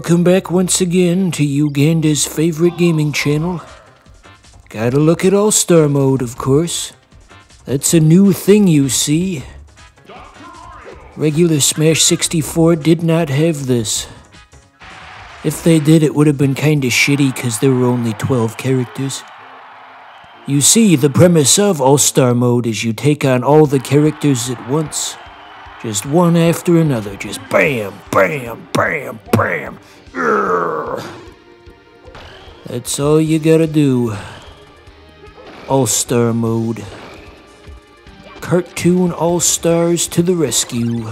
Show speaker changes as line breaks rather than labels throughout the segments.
Welcome back once again to Uganda's favorite gaming channel. Gotta look at All-Star Mode, of course. That's a new thing, you see. Regular Smash 64 did not have this. If they did, it would have been kinda shitty because there were only 12 characters. You see, the premise of All-Star Mode is you take on all the characters at once. Just one after another, just bam, bam, bam, bam. Urgh. That's all you gotta do. All-Star Mode. Cartoon All-Stars to the rescue.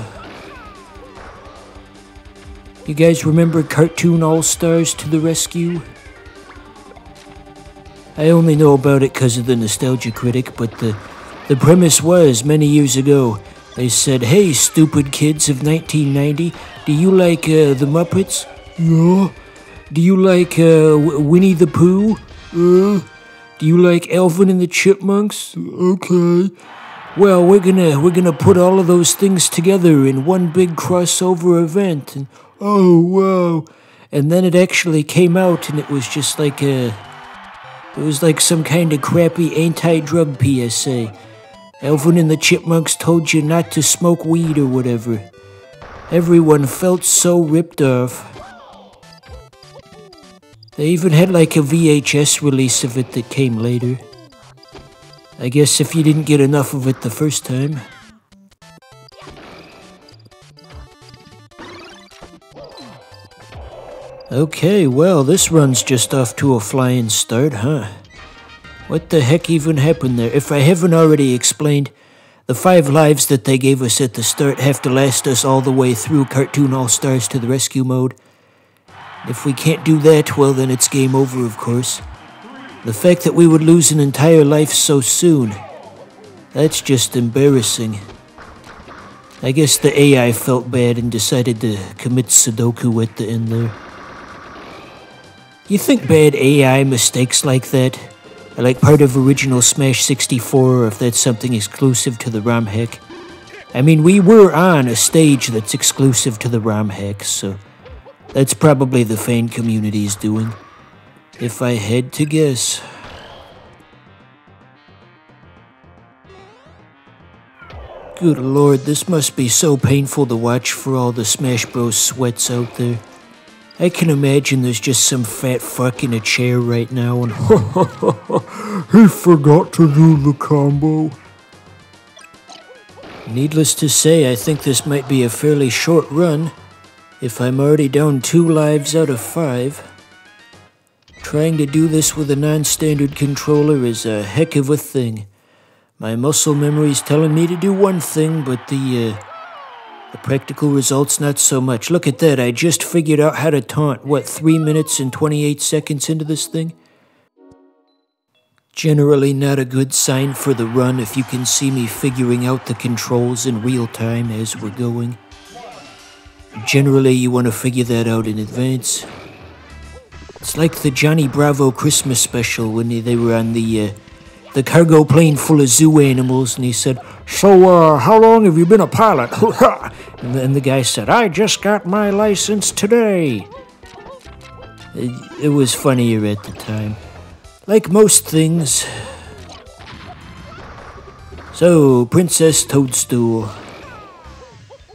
You guys remember Cartoon All-Stars to the rescue? I only know about it because of the Nostalgia Critic, but the premise was, many years ago, they said, "Hey, stupid kids of 1990, do you like the Muppets? Yeah. Do you like Winnie the Pooh? Do you like Alvin and the Chipmunks? Okay. Well, we're gonna put all of those things together in one big crossover event." And oh wow! And then it actually came out, and it was just like it was like some kind of crappy anti-drug PSA. Alvin and the Chipmunks told you not to smoke weed or whatever. Everyone felt so ripped off. They even had like a VHS release of it that came later. I guess if you didn't get enough of it the first time. Okay, well, this run's just off to a flying start, huh? What the heck even happened there? If I haven't already explained, the 5 lives that they gave us at the start have to last us all the way through Cartoon All-Stars to the rescue mode. If we can't do that, well then it's game over, of course. The fact that we would lose an entire life so soon, that's just embarrassing. I guess the AI felt bad and decided to commit Sudoku at the end there. You think bad AI mistakes like that are like part of original Smash 64, or if that's something exclusive to the ROM hack? I mean, we were on a stage that's exclusive to the ROM hack, so that's probably the fan community's doing, if I had to guess. Good lord, this must be so painful to watch for all the Smash Bros. Sweats out there. I can imagine there's just some fat fuck in a chair right now and he forgot to do the combo. Needless to say, I think this might be a fairly short run, if I'm already down 2 lives out of 5. Trying to do this with a non-standard controller is a heck of a thing. My muscle memory's telling me to do one thing, but the practical results not so much. Look at that, I just figured out how to taunt, 3 minutes and 28 seconds into this thing? Generally not a good sign for the run if you can see me figuring out the controls in real time as we're going. Generally you want to figure that out in advance. It's like the Johnny Bravo Christmas special when they were on the cargo plane full of zoo animals, and he said, "So, how long have you been a pilot?" And then the guy said, "I just got my license today." It was funnier at the time. Like most things. So, Princess Toadstool.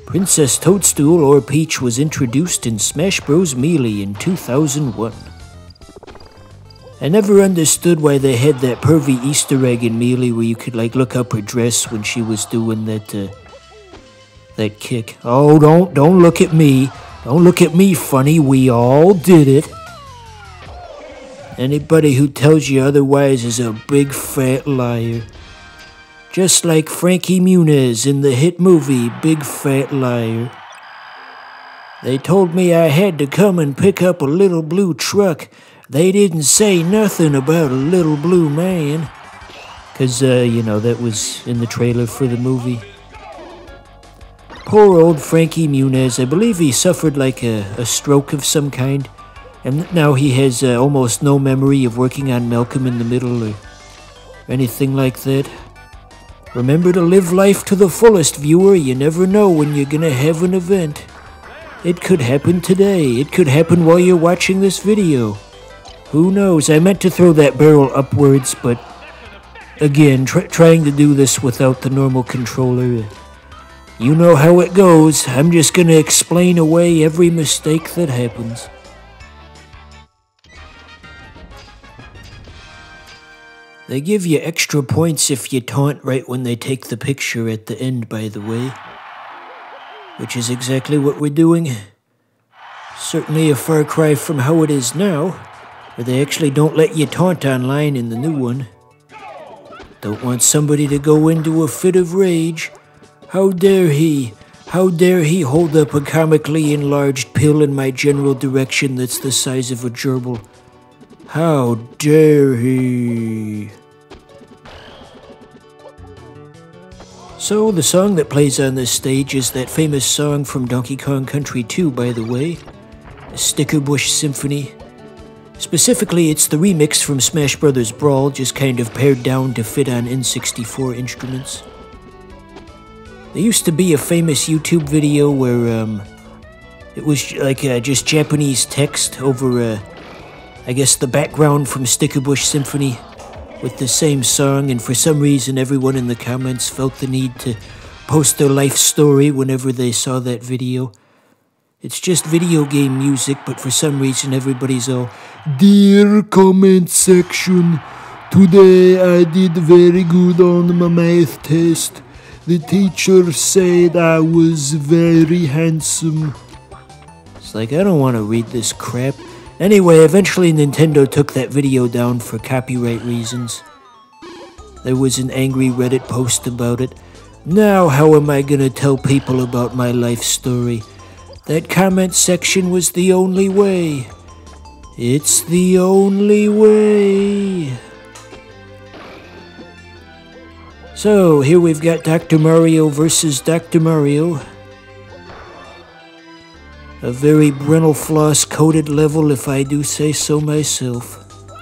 Princess Toadstool, or Peach, was introduced in Smash Bros. Melee in 2001. I never understood why they had that pervy Easter egg in Melee where you could like look up her dress when she was doing that kick. Oh, don't look at me. Don't look at me funny. We all did it. Anybody who tells you otherwise is a big fat liar. Just like Frankie Muniz in the hit movie Big Fat Liar. They told me I had to come and pick up a little blue truck. They didn't say nothing about a little blue man. 'Cause, you know, that was in the trailer for the movie. Poor old Frankie Muniz, I believe he suffered like a stroke of some kind. And now he has almost no memory of working on Malcolm in the Middle or anything like that. Remember to live life to the fullest, viewer. You never know when you're gonna have an event. It could happen today. It could happen while you're watching this video. Who knows? I meant to throw that barrel upwards, but again, trying to do this without the normal controller. You know how it goes. I'm just gonna explain away every mistake that happens. They give you extra points if you taunt right when they take the picture at the end, by the way. Which is exactly what we're doing. Certainly a far cry from how it is now, where they actually don't let you taunt online in the new one. Don't want somebody to go into a fit of rage. How dare he? How dare he hold up a comically enlarged pill in my general direction that's the size of a gerbil? How dare he? So, the song that plays on this stage is that famous song from Donkey Kong Country 2, by the way, Stickerbush Symphony. Specifically, it's the remix from Smash Bros. Brawl, just kind of pared down to fit on N64 instruments. There used to be a famous YouTube video where it was like just Japanese text over, I guess, the background from Stickerbush Symphony with the same song, and for some reason everyone in the comments felt the need to post their life story whenever they saw that video. It's just video game music, but for some reason everybody's all, "Dear comment section, today I did very good on my math test. The teacher said I was very handsome." It's like, I don't want to read this crap. Anyway, eventually Nintendo took that video down for copyright reasons. There was an angry Reddit post about it. Now how am I gonna tell people about my life story? That comment section was the only way. It's the only way. So, here we've got Dr. Mario versus Dr. Mario. A very Brental Floss coated level, if I do say so myself.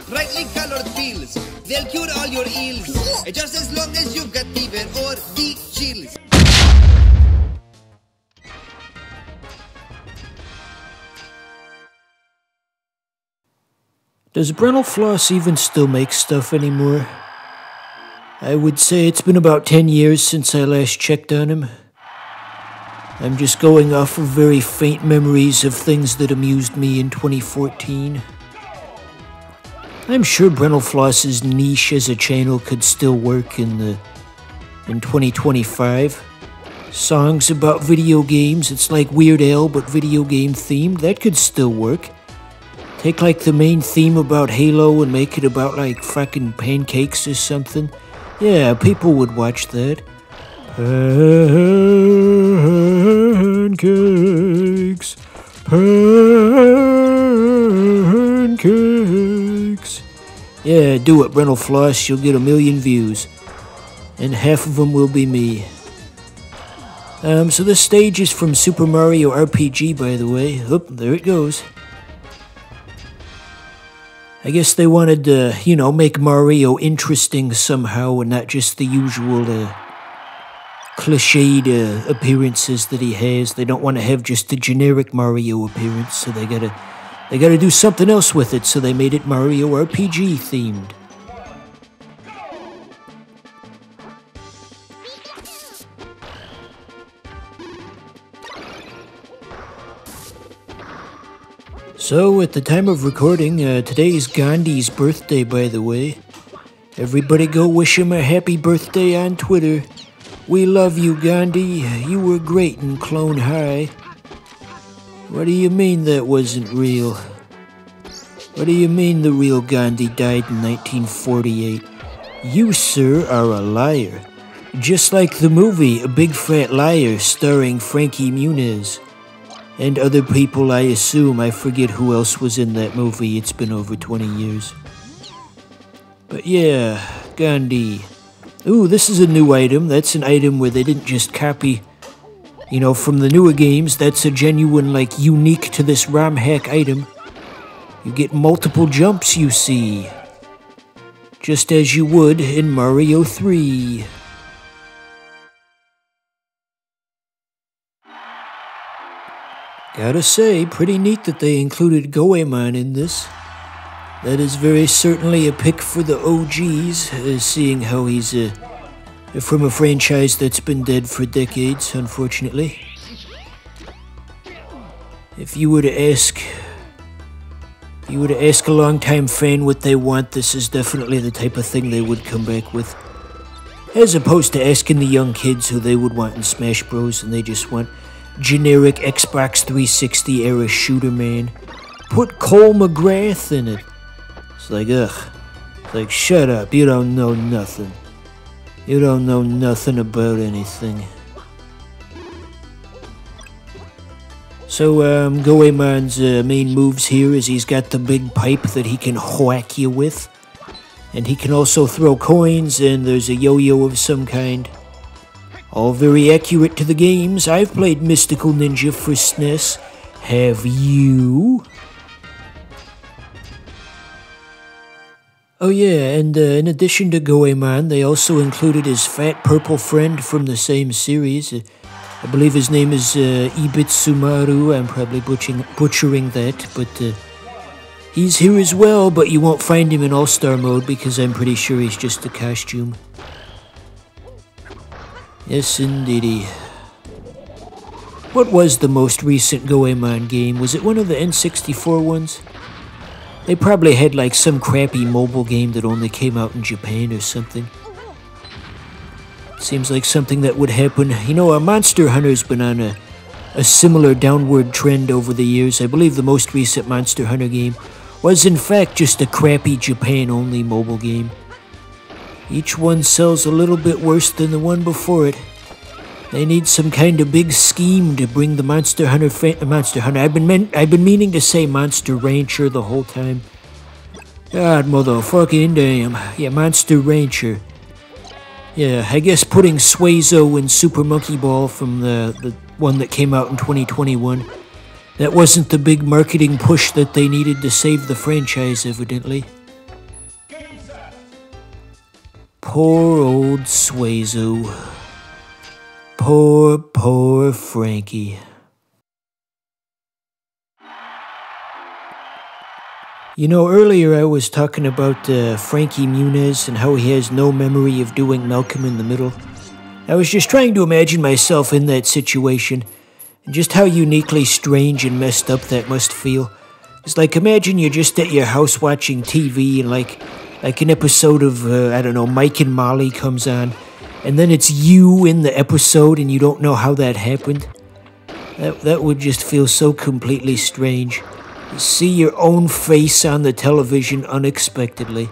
Brightly colored pills, they'll cure all your ills, just as long as you've got fever or the chills.
Does Brental Floss even still make stuff anymore? I would say it's been about 10 years since I last checked on him. I'm just going off of very faint memories of things that amused me in 2014. I'm sure Brental Floss's niche as a channel could still work in 2025. Songs about video games, it's like Weird Al but video game themed, that could still work. Take like the main theme about Halo and make it about like fucking pancakes or something. Yeah, people would watch that. Pancakes, pancakes. Yeah, do it, Brental Floss. You'll get 1 million views. And half of them will be me. So this stage is from Super Mario RPG, by the way. Oop, there it goes. I guess they wanted to, you know, make Mario interesting somehow and not just the usual cliched appearances that he has. They don't want to have just a generic Mario appearance, so they gotta do something else with it, so they made it Mario RPG themed. So, at the time of recording, today is Gandhi's birthday, by the way. Everybody go wish him a happy birthday on Twitter. We love you, Gandhi. You were great in Clone High. What do you mean that wasn't real? What do you mean the real Gandhi died in 1948? You, sir, are a liar. Just like the movie A Big Fat Liar starring Frankie Muniz. And other people, I assume. I forget who else was in that movie. It's been over 20 years. But yeah, Gandhi. Ooh, this is a new item. That's an item where they didn't just copy, you know, from the newer games. That's a genuine, like, unique to this ROM hack item. You get multiple jumps, you see. Just as you would in Mario 3. Gotta say, pretty neat that they included Goemon in this. That is very certainly a pick for the OGs, seeing how he's from a franchise that's been dead for decades, unfortunately. If you were to ask a longtime fan what they want, this is definitely the type of thing they would come back with. As opposed to asking the young kids who they would want in Smash Bros. And they just want generic Xbox 360 era shooter, man. Put Cole McGrath in it. It's like, ugh. It's like, shut up, you don't know nothing. You don't know nothing about anything. So, Goemon's main moves here is he's got the big pipe that he can whack you with. And he can also throw coins, and there's a yo-yo of some kind. All very accurate to the games. I've played Mystical Ninja for SNES. Have you? Oh yeah, and in addition to Goemon, they also included his fat purple friend from the same series. I believe his name is Ibitsumaru. I'm probably butchering that, but he's here as well, but you won't find him in All-Star mode because I'm pretty sure he's just a costume. Yes, indeedy. What was the most recent Goemon game? Was it one of the N64 ones? They probably had like some crappy mobile game that only came out in Japan or something. Seems like something that would happen. You know, Monster Hunter's been on a similar downward trend over the years. I believe the most recent Monster Hunter game was in fact just a crappy Japan-only mobile game. Each one sells a little bit worse than the one before it. They need some kind of big scheme to bring the Monster Hunter... I've been meaning to say Monster Rancher the whole time. God motherfucking damn. Yeah, Monster Rancher. Yeah, I guess putting Suazo in Super Monkey Ball from the one that came out in 2021. That wasn't the big marketing push that they needed to save the franchise, evidently. Poor old Suazo. Poor Frankie. You know, earlier I was talking about Frankie Muniz and how he has no memory of doing Malcolm in the Middle. I was just trying to imagine myself in that situation, and just how uniquely strange and messed up that must feel. It's like, imagine you're just at your house watching TV and like an episode of, I don't know, Mike and Molly comes on, and then it's you in the episode and you don't know how that happened. That would just feel so completely strange. See your own face on the television unexpectedly.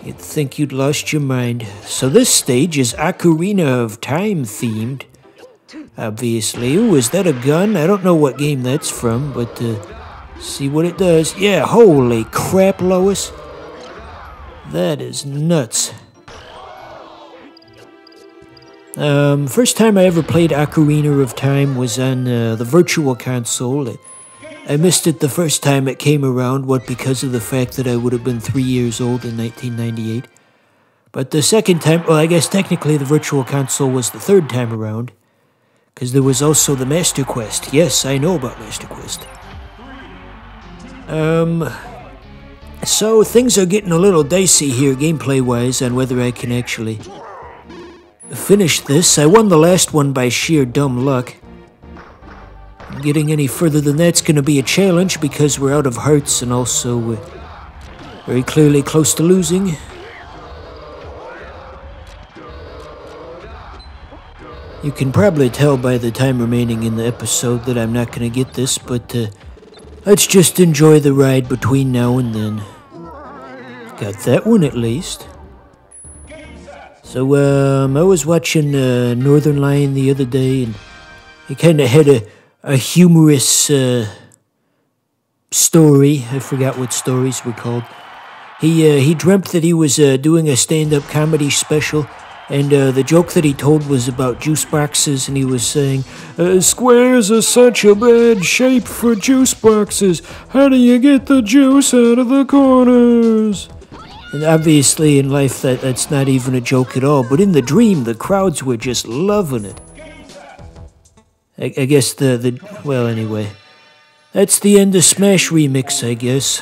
You'd think you'd lost your mind. So this stage is Ocarina of Time themed. Obviously. Ooh, is that a gun? I don't know what game that's from, but see what it does. Yeah, holy crap, Lois. That is nuts. First time I ever played Ocarina of Time was on the Virtual Console. I missed it the first time it came around, because of the fact that I would have been 3 years old in 1998. But the second time, well, I guess technically the Virtual Console was the third time around, because there was also the Master Quest. Yes, I know about Master Quest. So things are getting a little dicey here gameplay-wise on whether I can actually finish this. I won the last one by sheer dumb luck. Getting any further than that's going to be a challenge because we're out of hearts and also very clearly close to losing. You can probably tell by the time remaining in the episode that I'm not going to get this, but let's just enjoy the ride between now and then. Got that one at least. So, I was watching Northern Lion the other day, and he kind of had a humorous story. I forgot what stories were called. He dreamt that he was doing a stand-up comedy special, and the joke that he told was about juice boxes, and he was saying, squares are such a bad shape for juice boxes. How do you get the juice out of the corners? And obviously in life that's not even a joke at all, but in the dream the crowds were just loving it. I guess well, anyway. That's the end of Smash Remix, I guess.